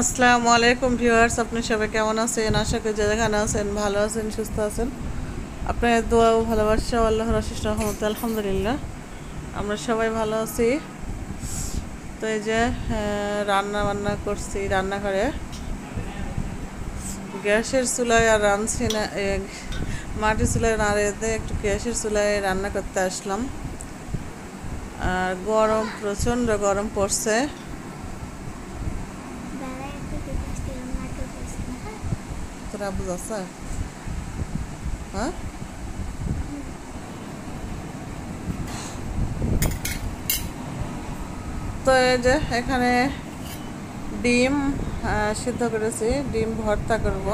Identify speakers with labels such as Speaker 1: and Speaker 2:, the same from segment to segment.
Speaker 1: আসসালামু আলাইকুম ভিউয়ার্স, আপনি সবাই কেমন আছেন? আশা করি যে যেখানে আছেন ভালো আছেন, সুস্থ আছেন। আপনার দোয়া ও ভালোবাসা আল্লাহর অশেষ রহমতে আলহামদুলিল্লাহ আমরা সবাই ভালো আছি। তো এই যে রান্না বান্না করছি রান্নাঘরে, গ্যাসের চুলায় আর রাঁধছি না, মাটির চুলায় না রেঁধে একটু গ্যাসের চুলায় রান্না করতে আসলাম। আর গরম, প্রচণ্ড গরম পড়ছে। তোরা বুঝাচ্ছে হ্যাঁ, তো এই যে এখানে ডিম সিদ্ধ করেছি, ডিম ভর্তা করব।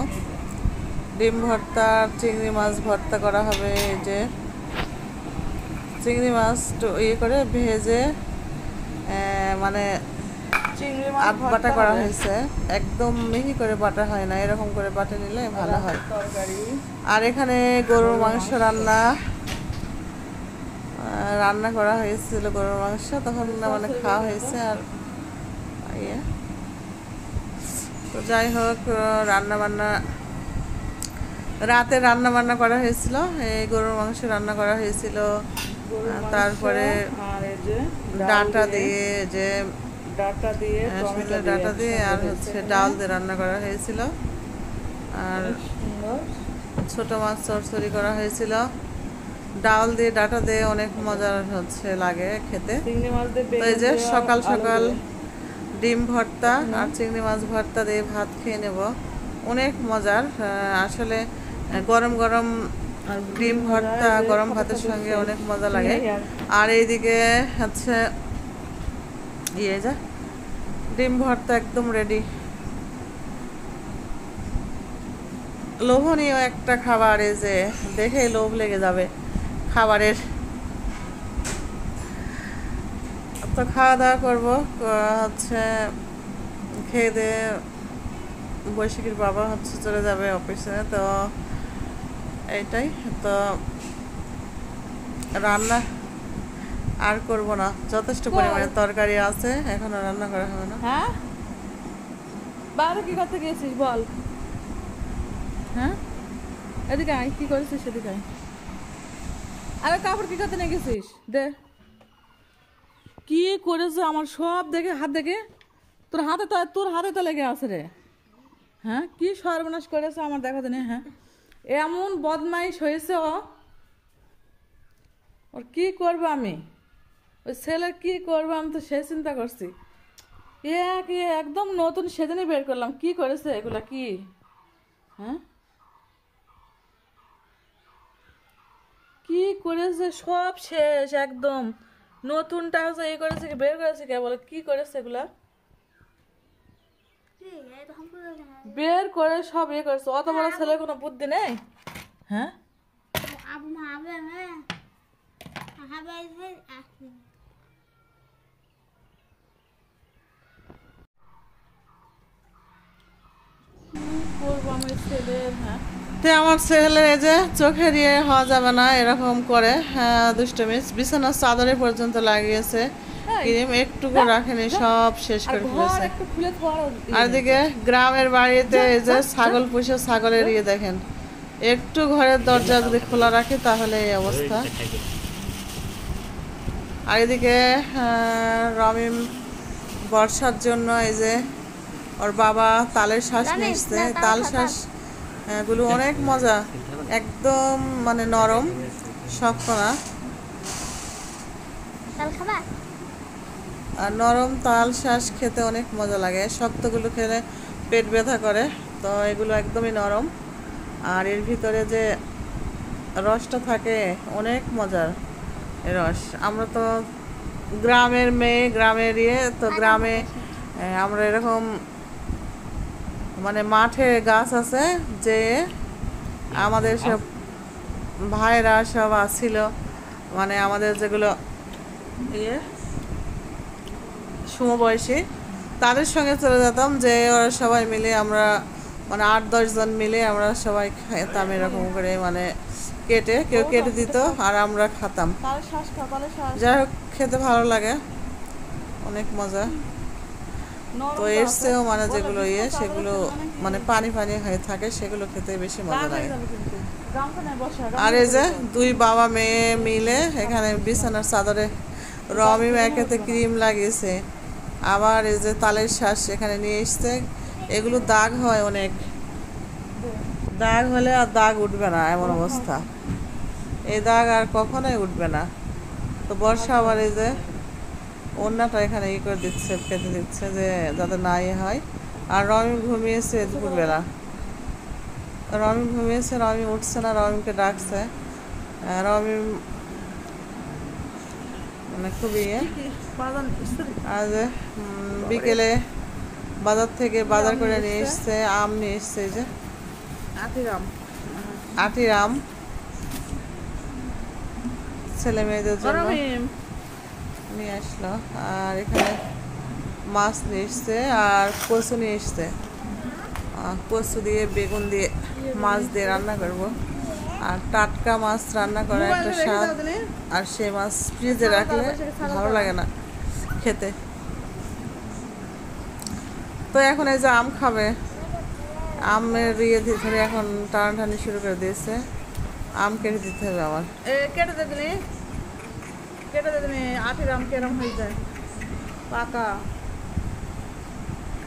Speaker 1: ডিম ভর্তা, চিংড়ি মাছ ভর্তা করা হবে। এই যে চিংড়ি মাছ ইয়ে করে ভেজে মানে
Speaker 2: চিংড়ি মাছ
Speaker 1: আধ বাটা করা হয়েছে, একদম মিহি করে বাটা হয় না, এরকম করে বাটা নিলে ভালো হয়।
Speaker 2: তরকারি।
Speaker 1: আর এখানে গরুর মাংস রান্না করা হয়েছিল, গরুর মাংস তখন মানে খাওয়া হয়েছে। আর ইয়ে তো যাই হোক, রাতে রান্না বান্না করা হয়েছিল, এই গরুর মাংস রান্না করা হয়েছিল। তারপরে ডাটা দিয়ে আর হচ্ছে ডাল দিয়ে রান্না করা হয়েছিল। আর ছোট মাছ চচ্চড়ি করা হয়েছিল। ডাল দিয়ে ডাটা দিয়ে অনেক মজার হচ্ছে লাগে খেতে। তো এই যে সকাল সকাল ডিম ভর্তা আর চিংড়ি মাছ ভর্তা দিয়ে ভাত খেয়ে নেব, অনেক মজার আসলে। গরম গরম ডিম ভর্তা গরম ভাতের সঙ্গে অনেক মজা লাগে। আর এইদিকে হচ্ছে ডিম ভর্তা একদম রেডি। লোভনীয় একটা খাবার, এই যে দেখে লোভ লেগে যাবে খাবারের। তো খাওয়া দাওয়া করবো, হচ্ছে খেয়ে দিয়ে বৈশাখীর বাবা হচ্ছে চলে যাবে অফিসে। তো এইটাই তো, রান্না আর করব না, যথেষ্ট পরিমাণে তরকারি আছে, এখনো রান্না করা হবে না।
Speaker 2: হ্যাঁ, বাইরে কি করতে গিয়েছিস বল? হ্যাঁ, এদিকে আয়, কি করেছিস সেদিকে আয়। আরে কাপড় কি করতে নিয়ে গেছিস? দে, কি করেছে আমার সব দেখে, হাত দেখে তোর হাতে তো লেগে আছে রে। হ্যাঁ, কি সর্বনাশ করেছে আমার দেখা দিনে। হ্যাঁ, এমন বদমাইশ হয়েছে ওর কি করবো আমি, ওই ছেলের কি করবো আমি তো সেই চিন্তা করছি। একদম নতুন সেদিনই বের করলাম, কি করেছে এগুলা কি? হ্যাঁ, কি করেছে সব শেষ একদম। নতুনটা হচ্ছে এই করেছে কি, বের করেছে কে বলে, কি করেছে এগুলা বের করে সব ইয়ে করেছে। অত বড় ছেলের কোনো বুদ্ধি নেই। হ্যাঁ, করবো আমার ছেলের। হ্যাঁ,
Speaker 1: আমার ছেলে এই যে চোখের ইয়ে হওয়া যাবে না এরকম করে দুষ্টমি, বিছানার চাদরে পর্যন্ত লাগিয়েছে ক্রিম, একটুকু রাখেনি, সব শেষ করে ফেলেছে। আর এদিকে গ্রামের বাড়িতে এই যে ছাগল পুষে, ছাগলের ইয়ে দেখেন, একটু ঘরের দরজা যদি খোলা রাখে তাহলে এই অবস্থা। আর এদিকে রমিম বর্ষার জন্য এই যে ওর বাবা তালের শ্বাস নিচ্ছে, তাল শ্বাস গুলো অনেক মজা, একদম মানে নরম, শক্ত না। আর নরম তাল শ্বাস খেতে অনেক মজা লাগে, শক্তগুলো খেলে পেট ব্যথা করে, তো এগুলো একদমই নরম। আর এর ভিতরে যে রসটা থাকে অনেক মজার রস। আমরা তো গ্রামের মেয়ে, গ্রামের ইয়ে, তো গ্রামে আমরা এরকম মানে মাঠে গাছ আছে, যে আমাদের সব ভাইরা সব আসছিল, মানে আমাদের যেগুলো ইয়ে সমবয়সী, তাদের সঙ্গে চলে যেতাম, যে ওরা সবাই মিলে আমরা মানে 8-10 জন মিলে আমরা সবাই খেতাম এরকম করে, মানে কেটে কেউ কেটে দিত আর আমরা খেতাম। যাই হোক, খেতে ভালো লাগে, অনেক মজা। তো এর চেয়েও মানে যেগুলো সেগুলো মানে পানি পানি হয়ে থাকে, সেগুলো খেতে বেশি মজা লাগে। আর এই যে দুই বাবা মেয়ে মিলে এখানে বিছানার চাদরে রমি একেতে ক্রিম লাগিয়েছে, আবার এই যে তালের শ্বাস এখানে নিয়ে এসছে। এগুলো দাগ হয় অনেক, দাগ হলে আর দাগ উঠবে না এমন অবস্থা, এই দাগ আর কখনোই উঠবে না। তো বর্ষা আবার এই যে অন্যটা এখানে ই করে দিচ্ছে, পেতে দিচ্ছে যে যাতে না ইয়ে হয়। আর রমি ঘুমিয়েছে দুপুরবেলা, রমি ঘুমিয়েছে, রমি উঠছে না, রমিকে ডাকছে। রমি মানে খুবই ইয়ে। আর যে বিকেলে বাজার থেকে বাজার করে নিয়ে এসছে, আম নিয়ে এসছে, এই যে আটির আম ছেলে মেয়েদের জন্য নিয়ে আসলো। আর এখানে মাছ নিয়ে এসছে, আর কচু নিয়ে এসছে। কচু দিয়ে বেগুন দিয়ে মাছ দিয়ে রান্না করব। আর টাটকা মাছ রান্না করা একটা স্বাদ, আর সেই মাছ ফ্রিজে রাখলে ভালো লাগে না খেতে। তো এখন এই যে আম খাবে, আমের ইয়ে ধরে এখন টানাটানি শুরু করে দিয়েছে। আম কেটে দিতে হবে আমার,
Speaker 2: কেটে দিবি, কেটে দিবি। আটির আম কেরম হয়ে যায় পাকা।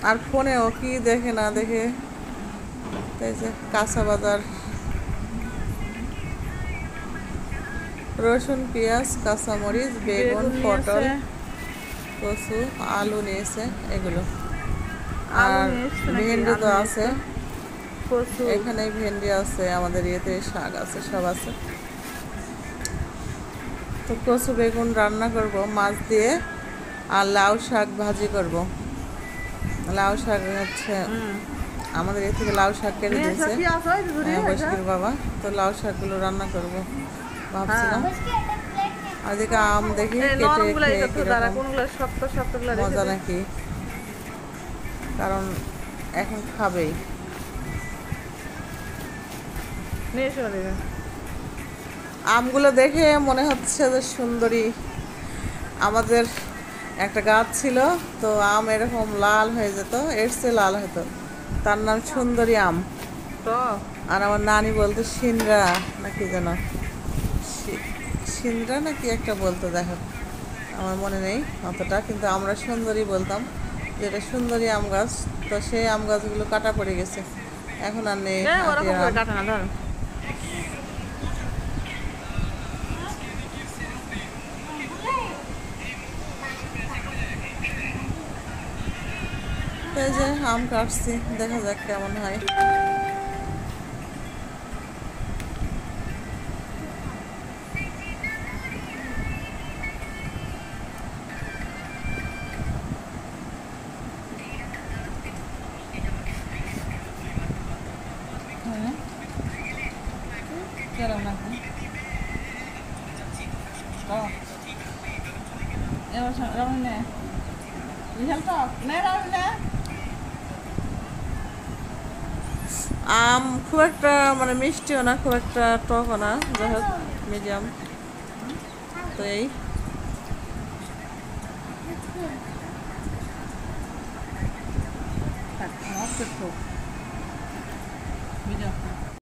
Speaker 1: আর ফোনেও কি দেখে না দেখে। তাই যে কাঁচা বাজার, রসুন, পেঁয়াজ, কাঁচামরিচ, বেগুন, পটল, কচু, আলু নিয়েছে এগুলো। আর ভেন্ডি তো আছে, এখানে ভেন্ডি আছে, আমাদের ইয়েতে শাক আছে, সব আছে। তো কচু বেগুন রান্না করব মাছ দিয়ে, আর লাউ শাক ভাজি করব। লাউ শাক হচ্ছে আমাদের এ থেকে লাউ শাক কেটে দিয়েছে বৈশাখীর বাবা, তো লাউ শাকগুলো রান্না করব ভাবছিলাম। আর এদিকে আম দেখি কেটে মজা নাকি, কারণ এখন খাবেই। আমগুলো দেখে মনে হচ্ছে যে সুন্দরী। আমাদের একটা গাছ ছিল, তো আম এরকম লাল হয়ে যেত, এর চেয়ে লাল হতো, তার নাম সুন্দরী আম। আর আমার নানি বলতো সিন্দ্রা নাকি যেন, সিন্দ্রা নাকি একটা বলতো, দেখো আমার মনে নেই অতটা, কিন্তু আমরা সুন্দরী বলতাম, যেটা সুন্দরী আম গাছ। তো সেই আম গাছগুলো কাটা পড়ে গেছে, এখন আর নেই। এই যে আম কাটছি, দেখা যাক কেমন হয়। আম খুব একটা মানে মিষ্টিও না, খুব একটা টকও না, যাই হোক মিডিয়াম। তো এই
Speaker 2: মিডিয়াম